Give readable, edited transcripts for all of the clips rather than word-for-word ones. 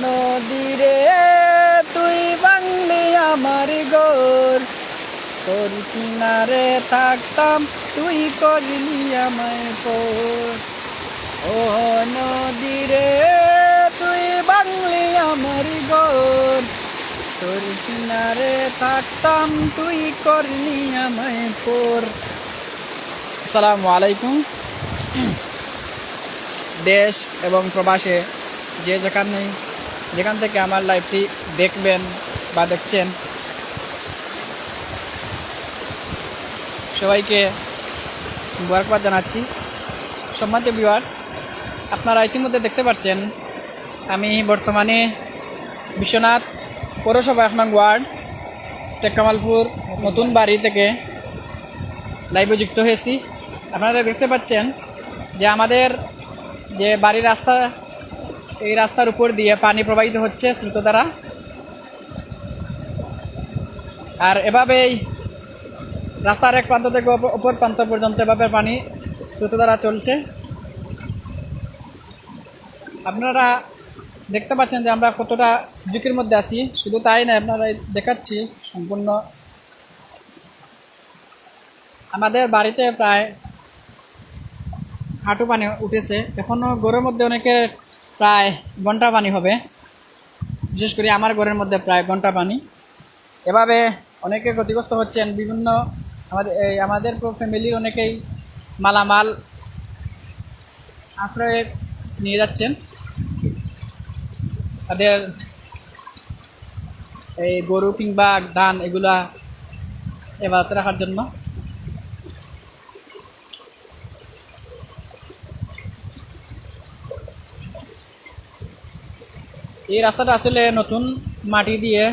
নদীরে তুই বাংলি আমার গোর, তোর কিনারে থাকতাম তুই করলি আমায় পর। ও নদীরে তুই বাংলি আমার গোর, তোর কিনারে থাকতাম তুই করলি আমায় পর। আসসালামু আলাইকুম। দেশ এবং প্রবাসে যে যেখান থেকে আমার লাইভটি দেখবেন বা দেখছেন, সবাইকে মুবারকবাদ জানাচ্ছি। সম্মানিত ভিউয়ার্স, আপনারা ইতিমধ্যে দেখতে পাচ্ছেন আমি বর্তমানে বিশ্বনাথ পৌরসভা 1 নং ওয়ার্ড টেককামালপুর নতুন বাড়ি থেকে লাইভে যুক্ত হয়েছি। আপনারা দেখতে পাচ্ছেন যে আমাদের যে বাড়ির রাস্তা, এই রাস্তার উপর দিয়ে পানি প্রবাহিত হচ্ছে স্রোত দ্বারা, আর এভাবেই রাস্তার এক প্রান্ত থেকে অপর প্রান্ত পর্যন্ত এভাবে পানি স্রোত দ্বারা চলছে। আপনারা দেখতে পাচ্ছেন যে আমরা কতটা ঝুঁকির মধ্যে আছি। শুধু তাই না, আপনারা দেখাচ্ছি সম্পূর্ণ আমাদের বাড়িতে প্রায় হাঁটু পানি উঠেছে। এখনও ঘরের মধ্যে অনেকের প্রায় ঘন্টা পানি হবে, বিশেষ করে আমার ঘরের মধ্যে প্রায় ঘন্টা পানি। এভাবে অনেকে ক্ষতিগ্রস্ত হচ্ছেন। বিভিন্ন আমাদের ফ্যামিলির অনেকেই মালামাল আশ্রয়ে নিয়ে যাচ্ছেন তাদের এই গরু কিংবা ধান এগুলা এবারতে রাখার জন্য। এই রাস্তাটা আসলে নতুন মাটি দিয়ে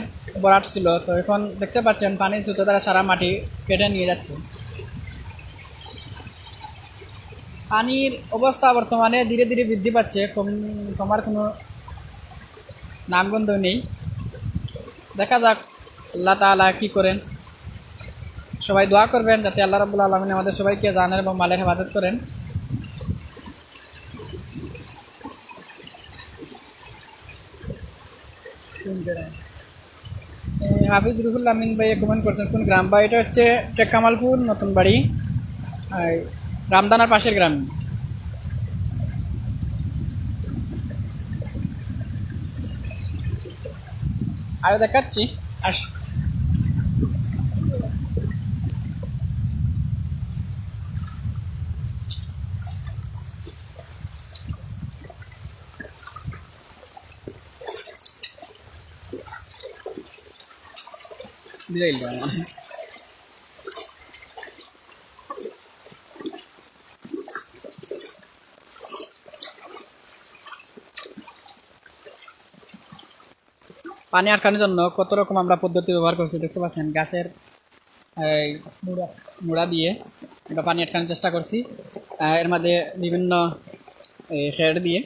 ভরাট ছিল, তো এখন দেখতে পাচ্ছেন পানির স্রোত দ্বারা সারা মাটি কেটে নিয়ে যাচ্ছে। পানির অবস্থা বর্তমানে ধীরে ধীরে বৃদ্ধি পাচ্ছে, কমার কোনো নামগন্ধ নেই। দেখা যাক আল্লাহ তাআলা কী করেন। সবাই দোয়া করবেন যাতে আল্লাহ রাব্বুল আলামিন আমাদের সবাইকে জানের এবং মালের হেফাজত করেন। হাফিজ রুহুল আমিন ভাই কমেন্ট করছেন কোন গ্রাম, বা এটা হচ্ছে টেককামালপুর নতুন বাড়ি, রামদানার পাশের গ্রাম। আর দেখাচ্ছি আর পানি আটকানোর জন্য কত রকম আমরা পদ্ধতি ব্যবহার করছি দেখতে পাচ্ছেন। গাছের মুড়া দিয়ে আমরা পানি আটকানোর চেষ্টা করছি, এর মধ্যে বিভিন্ন শেড দিয়ে।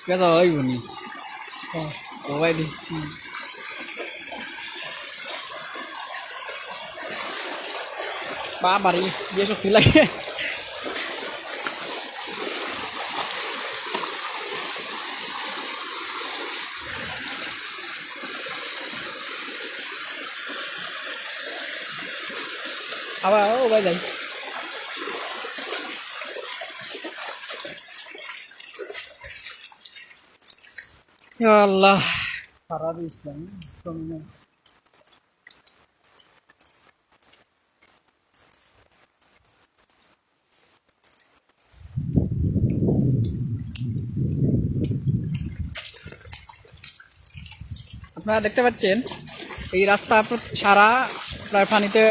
Cái rồi buồn có vậy đi. Ba বাড়ি দিয়ে শক্তি লাগে। আবার ও ভাই যাই। Ya Allah, para Islam. আপনারা দেখতে পাচ্ছেন এই রাস্তা সারা প্রায় পানিতে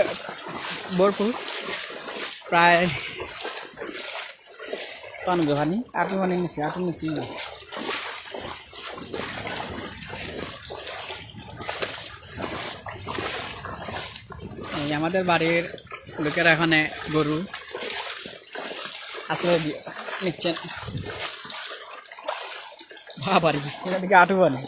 ভরপুর, প্রায় পানি পানি আপনি মানে নিছি আপনি নিছি। আমাদের বাড়ির লোকেরা এখানে গরু আশ্রয় নিচ্ছেন। বাবারি এখান থেকে আটু বানি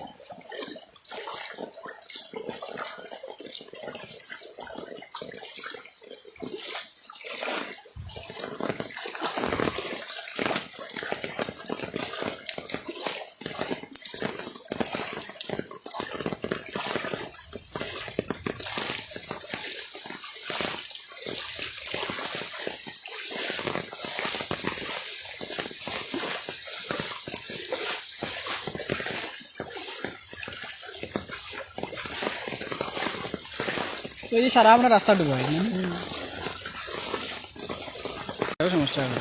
তো এই যে সারা আমরা রাস্তা ডুবো হয় না সমস্যা হবে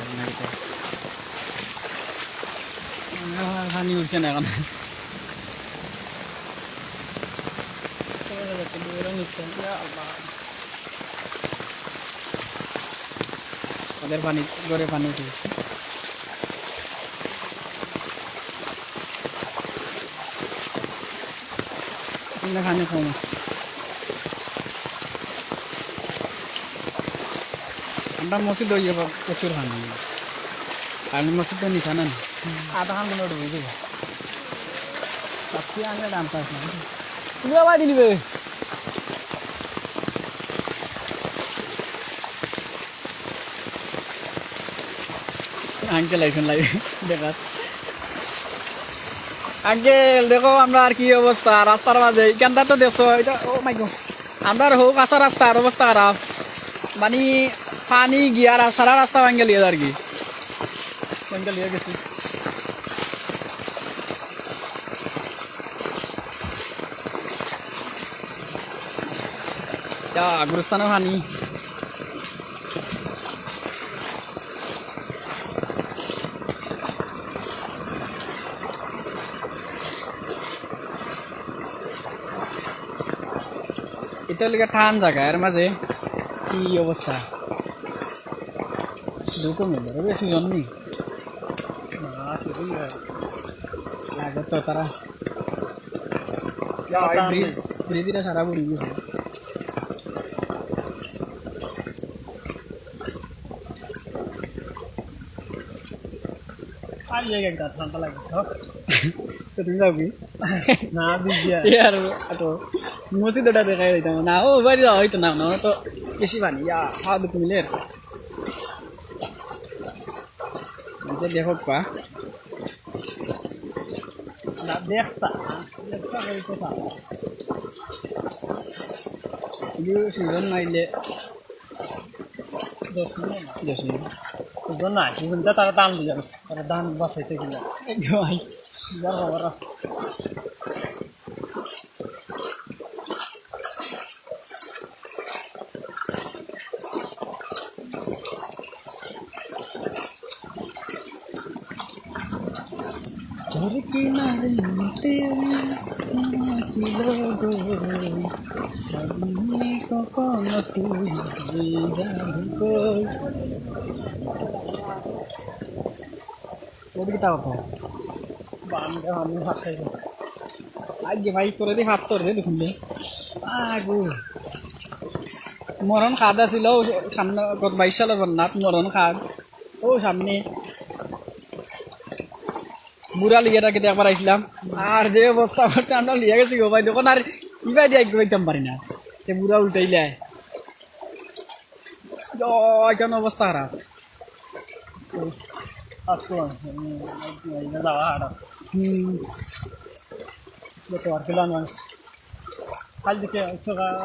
পানি উঠছে না এখন ওদের পানি গড়ে পানি উঠে গেছে। খানে কমস আমরা মসজিদ হয়ে যাবো প্রচুর খান কারণ মসজিদ তো নিশা না আধা খান মনে উঠবে বুঝবো সবচেয়ে আনলে দাম পাস না তুমি আবার দিলিবে আঙ্কেল আইসেন লাগে দেখার আঙ্কেল দেখো আমরা আর কি অবস্থা রাস্তার মাঝে এইখানটা তো দেখছো এটা ও মাই গড আমরা হোক আসা রাস্তার অবস্থা খারাপ মানে পানি গিয়ার সারা রাস্তা ভাঙ্গে লিয়ে আর কি ভাঙ্গে লিয়ে গেছি গুরুস্থানে পানি এটা লিখে ঠান জায়গা এর মাঝে কি অবস্থা দুটো মিলে বেশি জন নেই লাগে তো তারা ব্রিজটা সারা বুড়ি গেছে আর একটা ঠান্ডা লাগে তো তুমি যাবি না বিদ্যা আর মসজিদটা দেখাই দিতাম না ও বাড়ি যাওয়া হইতো না তো বেশি পানি খাওয়া দুটো মিলে দেখো পা দেখতা সিজন মাইলে 10 মিনিট সিজন না সিজনটা তারা দাম দিয়ে যাবে তারা দাম বাঁচাইতে গেলে যার খবর আছে কখনো তুই ওদিকে তাও আমি ভাত খাইব আগে ভাই করে দিয়ে ভাত করে দেখুন আগু মরণ খাদ আছিল সামনে গত 22 সালের বন্যাত মরণ খাদ ও সামনে বুড়া লিগে রাখে একবার আইসলাম আর যে অবস্থা করছে আমরা লিয়ে গেছি গো ভাই তখন আর ইবাই দিয়ে একদম পারি না সে বুড়া উল্টাইলে কেন অবস্থা খারাপ কাল দিকে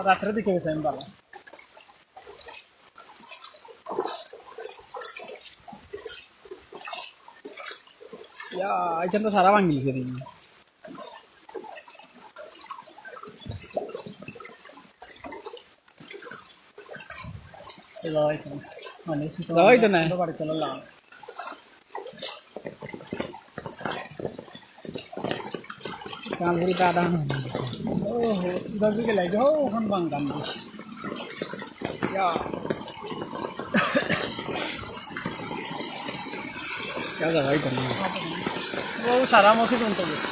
রাত্রে দিকে গেছে আমি ভালো এখান তো সারা ভাঙি গেছে হয়তো না বাড়ি চলে কামড়িটা আদা ও দিকে লাগে ওখান বাং গান হয়তো না ও সারা মসজিদ উল্টো গেছে